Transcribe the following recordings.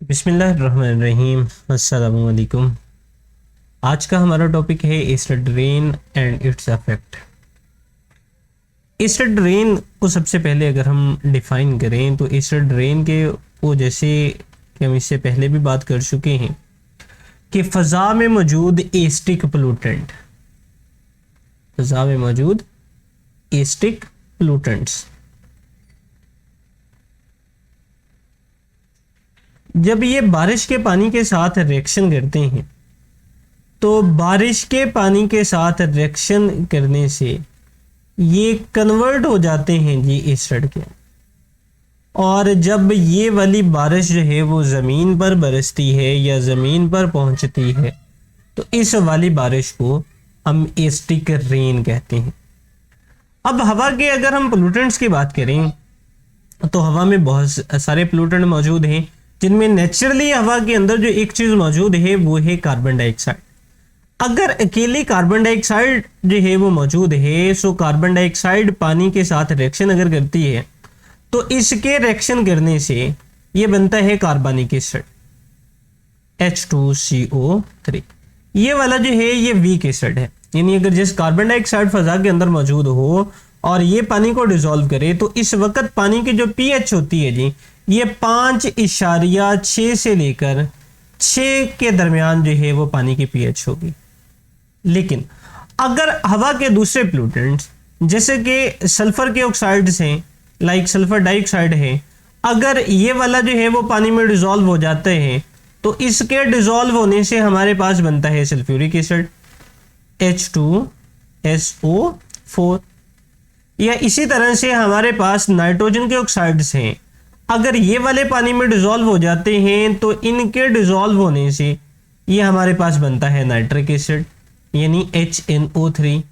बिस्मिल्लाहिर्रहमानिर्रहीम। अस्सलामु अलैकुम। आज का हमारा टॉपिक है acid rain and its effect. Acid rain को सबसे पहले अगर हम डिफाइन करें तो एसिड रेन के वो जैसे कि हम इससे पहले भी बात कर चुके हैं कि फ़ज़ा में मौजूद एस्टिक पोल्यूटेंट, फ़ज़ा में मौजूद एस्टिक पोल्यूटेंट्स जब ये बारिश के पानी के साथ रिएक्शन करते हैं तो बारिश के पानी के साथ रिएक्शन करने से ये कन्वर्ट हो जाते हैं जी एसिड के। और जब ये वाली बारिश जो है वो ज़मीन पर बरसती है या ज़मीन पर पहुंचती है तो इस वाली बारिश को हम एस्टिक रेन कहते हैं। अब हवा के अगर हम पोल्यूटेंट्स की बात करें तो हवा में बहुत सारे पोल्यूटेंट मौजूद हैं, जिनमें नेचुरली हवा के अंदर जो एक चीज़ मौजूद है वो है कार्बन डाइऑक्साइड। अगर अकेली कार्बन डाइऑक्साइड जो है वो मौजूद है सो कार्बन डाइऑक्साइड पानी के साथ रिएक्शन अगर करती है तो इसके रिएक्शन करने से ये बनता है कार्बनिक एसिड H2CO3। ये वाला जो है ये वीक एसिड है, यानी अगर जिस कार्बन डाइऑक्साइड फजा के अंदर मौजूद हो और ये पानी को डिसॉल्व करे तो इस वक्त पानी की जो pH होती है जी ये 5.6 से लेकर 6 के दरमियान जो है वो पानी की pH होगी। लेकिन अगर हवा के दूसरे पोल्यूटेंट्स जैसे कि सल्फर के ऑक्साइड्स हैं, लाइक सल्फर डाइऑक्साइड है, अगर ये वाला जो है वो पानी में डिसॉल्व हो जाते हैं तो इसके डिसॉल्व होने से हमारे पास बनता है सल्फ्यूरिक एसिड H2SO4। या इसी तरह से हमारे पास नाइट्रोजन के ऑक्साइड्स हैं, अगर ये वाले पानी में डिसॉल्व हो जाते हैं तो इनके डिसॉल्व होने से ये हमारे पास बनता है नाइट्रिक एसिड यानी HNO3।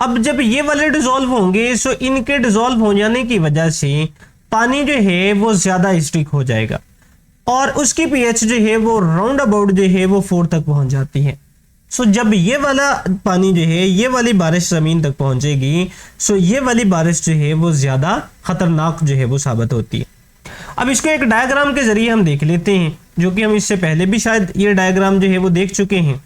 अब जब ये वाले डिसॉल्व होंगे सो इनके डिसॉल्व हो जाने की वजह से पानी जो है वो ज़्यादा एसिडिक हो जाएगा और उसकी pH जो है वो राउंड अबाउट जो है वो 4 तक पहुंच जाती है। सो जब ये वाला पानी जो है ये वाली बारिश ज़मीन तक पहुंचेगी सो ये वाली बारिश जो है वो ज़्यादा ख़तरनाक जो है वो साबित होती है। अब इसको एक डायग्राम के ज़रिए हम देख लेते हैं, जो कि हम इससे पहले भी शायद ये डायग्राम जो है वो देख चुके हैं।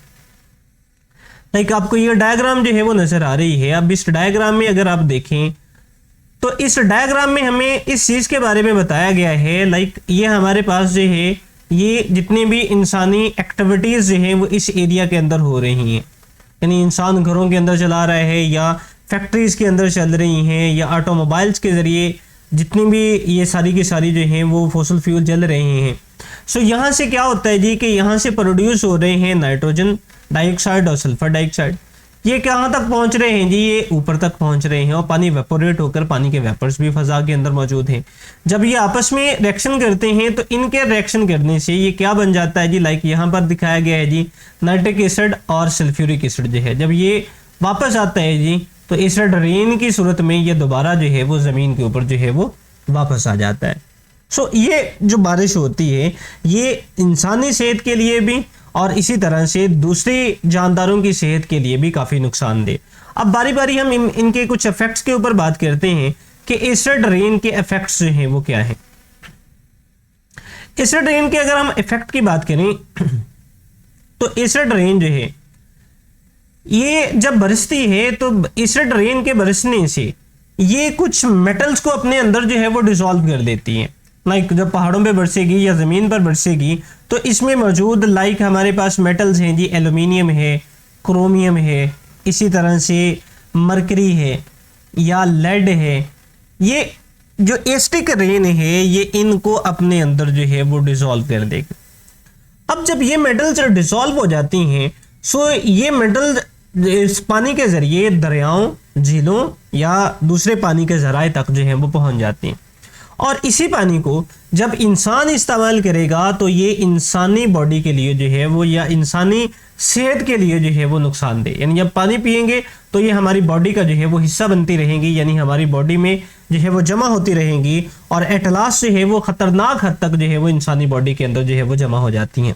लाइक आपको ये डायग्राम जो है वो नज़र आ रही है। अब इस डायग्राम में अगर आप देखें तो इस डायग्राम में हमें इस चीज़ के बारे में बताया गया है, लाइक ये हमारे पास जो है ये जितनी भी इंसानी एक्टिविटीज़ जो हैं वो इस एरिया के अंदर हो रही हैं, यानी इंसान घरों के अंदर चला रहा है या फैक्ट्रीज़ के अंदर चल रही हैं या ऑटोमोबाइल्स के ज़रिए जितनी भी ये सारी की सारी जो हैं वो फॉसिल फ्यूल जल रहे हैं। सो यहाँ से क्या होता है जी कि यहाँ से प्रोड्यूस हो रहे हैं नाइट्रोजन डाइऑक्साइड और सल्फर डाइऑक्साइड। ये कहाँ तक पहुँच रहे हैं जी, ये ऊपर तक पहुँच रहे हैं और पानी वेपोरेट होकर पानी के वेपर्स भी फ़ज़ा के अंदर मौजूद हैं। जब ये आपस में रिएक्शन करते हैं तो इनके रिएक्शन करने से ये क्या बन जाता है जी, लाइक यहाँ पर दिखाया गया है जी नाइट्रिक एसिड और सल्फ्यूरिक एसिड जो है जब ये वापस आता है जी तो एसिड रेन की सूरत में ये दोबारा जो है वो ज़मीन के ऊपर जो है वो वापस आ जाता है। सो ये जो बारिश होती है ये इंसानी सेहत के लिए भी और इसी तरह से दूसरे जानदारों की सेहत के लिए भी काफ़ी नुकसानदेह। अब बारी बारी हम इनके कुछ इफेक्ट्स के ऊपर बात करते हैं कि एसिड रेन के इफेक्ट्स जो हैं वो क्या हैं। एसिड रेन के अगर हम इफेक्ट की बात करें तो एसिड रेन जो है ये जब बरसती है तो एसिड रेन के बरसने से ये कुछ मेटल्स को अपने अंदर जो है वो डिसॉल्व कर देती है। लाइक जब पहाड़ों पे बरसेगी या ज़मीन पर बरसेगी तो इसमें मौजूद लाइक हमारे पास मेटल्स हैं जी, एल्यूमिनियम है, क्रोमियम है, इसी तरह से मरकरी है या लेड है। ये जो एस्टिक रेन है ये इनको अपने अंदर जो है वो डिसॉल्व कर देगा। अब जब ये मेटल्स डिसॉल्व हो जाती हैं सो ये मेटल इस पानी के ज़रिए दरियाओं, झीलों या दूसरे पानी के ज़राए तक जो है वो पहुंच जाती हैं और इसी पानी को जब इंसान इस्तेमाल करेगा तो ये इंसानी बॉडी के लिए जो है वो या इंसानी सेहत के लिए जो है वो नुकसानदेह, यानी जब पानी पिएंगे तो ये हमारी बॉडी का जो है वो हिस्सा बनती रहेंगी, यानी हमारी बॉडी में जो है वो जमा होती रहेंगी और एट लास्ट जो है वो ख़तरनाक हद तक जो है वो इंसानी बॉडी के अंदर जो है वो जमा हो जाती हैं।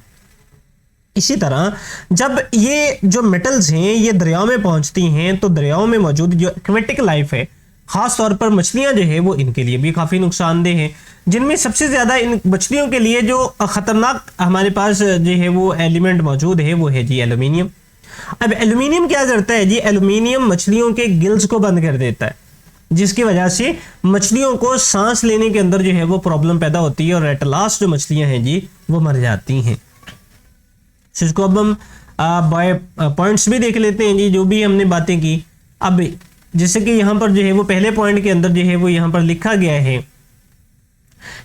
इसी तरह जब ये जो मेटल्स हैं ये दरियाओं में पहुंचती हैं तो दरियाओं में मौजूद जो एक्वेटिक लाइफ है ख़ास तौर पर मछलियां जो है वो इनके लिए भी काफ़ी नुकसानदेह है। जिनमें सबसे ज़्यादा इन मछलियों के लिए जो ख़तरनाक हमारे पास जो है वो एलिमेंट मौजूद है वो है जी एल्यूमिनियम। अब एल्यूमिनियम क्या करता है जी, एल्यूमिनियम मछलियों के गिल्स को बंद कर देता है, जिसकी वजह से मछलियों को सांस लेने के अंदर जो है वो प्रॉब्लम पैदा होती है और एट लास्ट जो मछलियां हैं जी वो मर जाती हैं। इसको अब हम बाय पॉइंट्स भी देख लेते हैं जी, जो भी हमने बातें की। अब जैसे कि यहाँ पर जो है वो पहले पॉइंट के अंदर जो है वो यहाँ पर लिखा गया है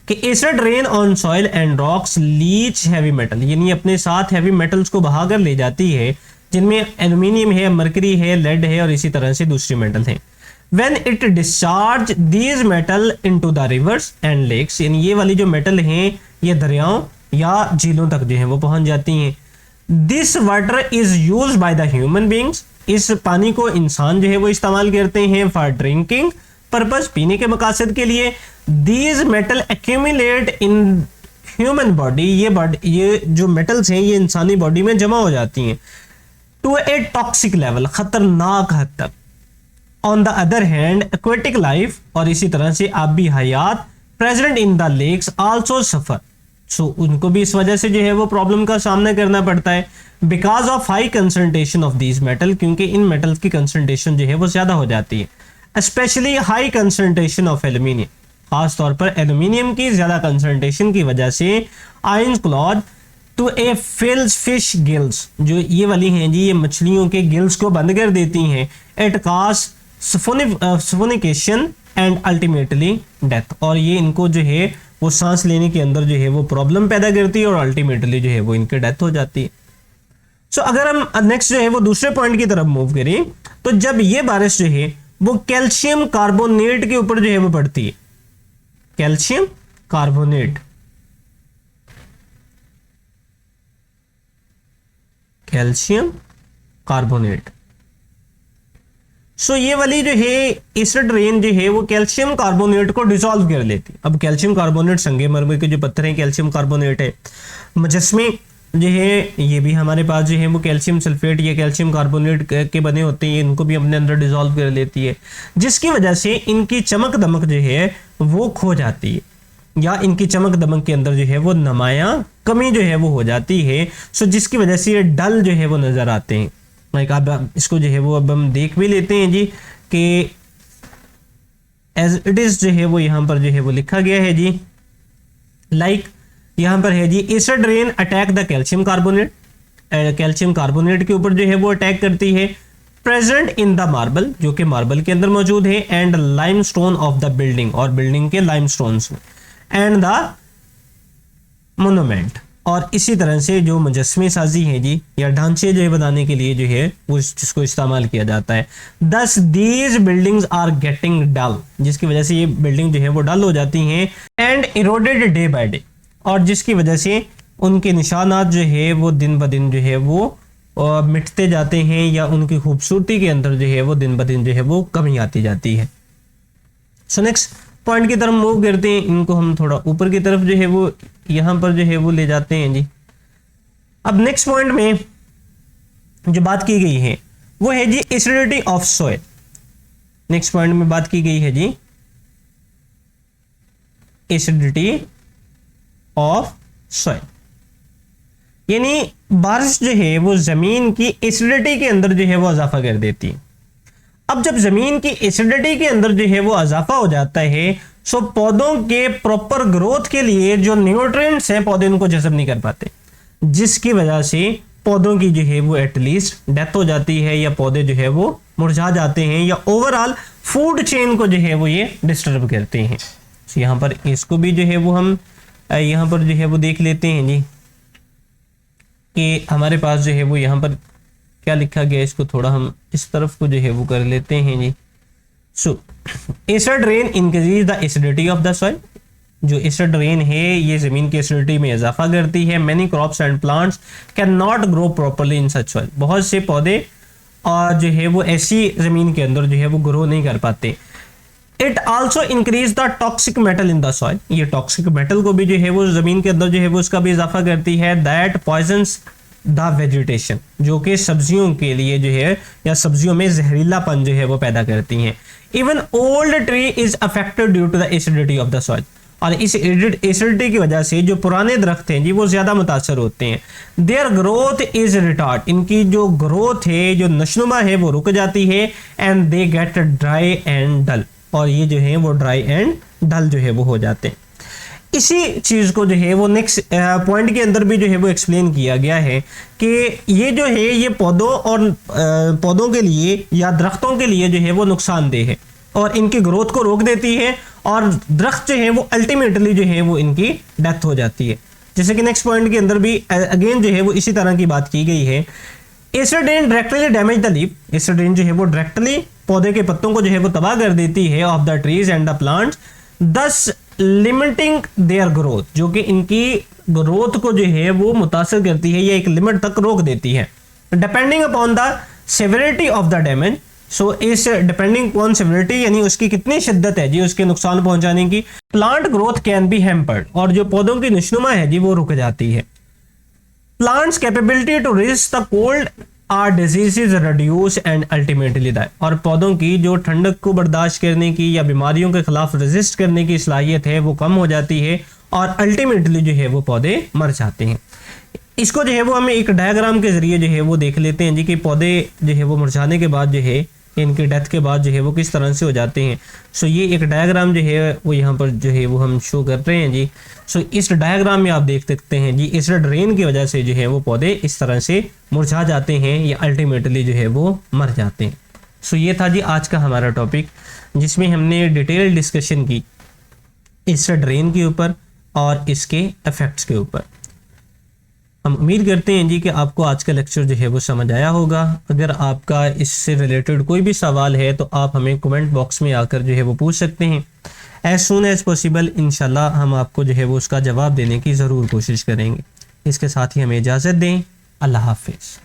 कि acid rain on soil and rocks leach heavy metal, यानी अपने साथ हैवी मेटल्स को बहाकर ले जाती है, जिनमें एल्यूमिनियम है, मरकरी है, लेड है और इसी तरह से दूसरी मेटल है। When it discharge these metal into the rivers and lakes, यानी ये वाली जो मेटल हैं ये दरियाओं या झीलों तक जो है वो पहुंच जाती हैं। This water is used by the human beings, इस पानी को इंसान जो है वो इस्तेमाल करते हैं for drinking purpose, पीने के मकासद के लिए। These metal accumulate in human body, ये जो मेटल्स हैं ये इंसानी बॉडी में जमा हो जाती हैं to a toxic level, खतरनाक हद तक। On the other hand aquatic life, और इसी तरह से आबी हयात present in the lakes also suffer, so उनको भी इस वजह से जो है वो प्रॉब्लम का सामना करना पड़ता है because of high concentration of these metal, क्योंकि इन मेटल्स की कंसंट्रेशन जो है वो ज्यादा हो जाती है। Specially high concentration of aluminium, खास तौर पर एल्यूमिनियम की ज्यादा कंसंट्रेशन की वजह से ions close to a fish gills, जो ये वाली हैं जी ये मछलियों के गिल्स को बंद कर देती हैं। It causes suffocation and ultimately death, और ये इनको जो है वो सांस लेने के अंदर जो है वो प्रॉब्लम पैदा करती है और अल्टीमेटली जो है वो इनकी डेथ हो जाती है। सो अगर हम नेक्स्ट जो है वो दूसरे पॉइंट की तरफ मूव करें, तो जब ये बारिश जो है वो कैल्शियम कार्बोनेट के ऊपर जो है वो पड़ती है, कैल्शियम कार्बोनेट, कैल्शियम कार्बोनेट, सो ये वाली जो है एसिड रेन जो है वो कैल्शियम कार्बोनेट को डिसॉल्व कर लेती है। अब कैल्शियम कार्बोनेट संगमरमर के जो पत्थर हैं कैल्शियम कार्बोनेट है, मुजस्मे जो है ये भी हमारे पास जो है वो कैल्शियम सल्फेट या कैल्शियम कार्बोनेट के बने होते हैं, इनको भी अपने अंदर डिसॉल्व कर लेती है, जिसकी वजह से इनकी चमक दमक जो है वो खो जाती है, या इनकी चमक दमक के अंदर जो है वो नुमाया कमी जो है वो हो जाती है। सो जिसकी वजह से ये डल जो है वो नजर आते हैं। लाइक अब इसको जो है वो अब हम देख भी लेते हैं जी कि एज इट इज जो है वो यहाँ पर जो है वो लिखा गया है जी, लाइक यहाँ पर है जी acid rain attack the calcium carbonate, calcium carbonate के ऊपर जो है वो अटैक करती है, प्रेजेंट इन द मार्बल, जो कि मार्बल के अंदर मौजूद है, and limestone of the building, और बिल्डिंग के लाइमस्टोन्स में, एंड द मोनूमेंट, और इसी तरह से जो मुजस्मे साजी है जी या ढांचे जो है बनाने के लिए जो है वो जिसको इस्तेमाल किया जाता है। दस दीज बिल्डिंग्स आर गेटिंग डल, जिसकी वजह से ये बिल्डिंग जो है वो डल हो जाती हैं, and eroded day by day, और जिसकी वजह से उनके निशानात जो है वो दिन ब दिन जो है वो मिटते जाते हैं, या उनकी खूबसूरती के अंदर जो है वो दिन ब दिन जो है वो कमी आती जाती है। सो नेक्स्ट पॉइंट की तरफ मूव करते हैं, इनको हम थोड़ा ऊपर की तरफ जो है वो यहां पर जो है वो ले जाते हैं जी। अब नेक्स्ट पॉइंट में जो बात की गई है वो है जी acidity of soil. Next point में बात की गई है जी एसिडिटी ऑफ सॉइल, यानी बारिश जो है वो जमीन की एसिडिटी के अंदर जो है वो इजाफा कर देती है। अब जब जमीन की एसिडिटी के अंदर जो है वो इजाफा हो जाता है, सो पौधों के प्रॉपर ग्रोथ के लिए जो न्यूट्रिएंट्स हैं पौधे उनको जज़ब नहीं कर पाते, जिसकी वजह से पौधों की जो है वो एटलीस्ट डेथ हो जाती है, या पौधे जो है वो मुरझा जाते हैं, या ओवरऑल फूड चेन को जो है वो ये डिस्टर्ब करते हैं। तो यहाँ पर इसको भी जो है वो हम यहाँ पर जो है वो देख लेते हैं जी कि हमारे पास जो है वो यहाँ पर क्या लिखा गया, इसको थोड़ा हम इस तरफ को जो है वो कर लेते हैं जी। So acid rain increase the acidity of the soil, जो एसिड रेन है ये जमीन की एसिडिटी में इजाफा करती है। Many crops and plants can not grow properly in such soil, बहुत से पौधे और जो है वो ऐसी जमीन के अंदर जो है वो ग्रो नहीं कर पाते। It also increase the toxic metal in the soil, ये टॉक्सिक मेटल को भी जो है वो जमीन के अंदर जो है वो उसका भी इजाफा करती है। दैट पॉइजन्स द वेजिटेशन, जो कि सब्जियों के लिए जो है या सब्जियों में जहरीलापन जो है वो पैदा करती हैं। Even old tree is affected due to the acidity of the soil, और इस एसिडिटी की वजह से जो पुराने दरख्त हैं जी वो ज़्यादा मुतासर होते हैं। देयर ग्रोथ इज रिटार्ड, इनकी जो ग्रोथ है, जो नशनुमा है वो रुक जाती है। And they get dry and dull, और ये जो है वो ड्राई एंड डल जो है वो हो जाते हैं। इसी चीज़ को जो है वो नेक्स्ट पॉइंट के अंदर भी जो है वो एक्सप्लेन किया गया है कि ये जो है ये पौधों और पौधों के लिए या दरख्तों के लिए जो है वो नुकसानदेह है और इनकी ग्रोथ को रोक देती है, और दरख्त जो है वो अल्टीमेटली जो है वो इनकी डेथ हो जाती है। जैसे कि नेक्स्ट पॉइंट के अंदर भी अगेन जो है वो इसी तरह की बात की गई है। Acid directly damage the leaf, acid जो है वो डायरेक्टली पौधे के पत्तों को जो है वो तबाह कर देती है of the trees and the plants, दस लिमिटिंग देयर ग्रोथ, जो कि इनकी ग्रोथ को जो है वो मुतासर करती है या एक लिमिट तक रोक देती है। Depending upon the severity of the damage, so इस डिपेंडिंग अपॉन सेवरिटी यानी उसकी कितनी शिद्दत है जी उसके नुकसान पहुंचाने की, plant growth can be hampered, और जो पौधों की नशनुमा है जी वो रुक जाती है। Plants capability to resist the cold or diseases reduce and ultimately die, और पौधों की जो ठंडक को बर्दाश्त करने की या बीमारियों के खिलाफ रेजिस्ट करने की सलाहियत है वो कम हो जाती है और अल्टीमेटली जो है वो पौधे मर जाते हैं। इसको जो है वो हमें एक डायग्राम के जरिए जो है वो देख लेते हैं जी कि पौधे जो है वो मुरझाने के बाद जो है इनकी डेथ के बाद जो है वो किस तरह से हो जाते हैं। सो ये एक डायग्राम जो है वो यहाँ पर जो है वो हम शो कर रहे हैं जी। सो इस डायग्राम में आप देख सकते हैं जी एसिड रेन की वजह से जो है वो पौधे इस तरह से मुरझा जाते हैं या अल्टीमेटली जो है वो मर जाते हैं। सो ये था जी आज का हमारा टॉपिक, जिसमें हमने डिटेल डिस्कशन की एसिड रेन के ऊपर और इसके इफेक्ट्स के ऊपर। हम उम्मीद करते हैं जी कि आपको आज का लेक्चर जो है वो समझ आया होगा। अगर आपका इससे रिलेटेड कोई भी सवाल है तो आप हमें कमेंट बॉक्स में आकर जो है वो पूछ सकते हैं। एज सून एज पॉसिबल इंशाल्लाह हम आपको जो है वो उसका जवाब देने की ज़रूर कोशिश करेंगे। इसके साथ ही हमें इजाज़त दें। अल्लाह हाफिज़।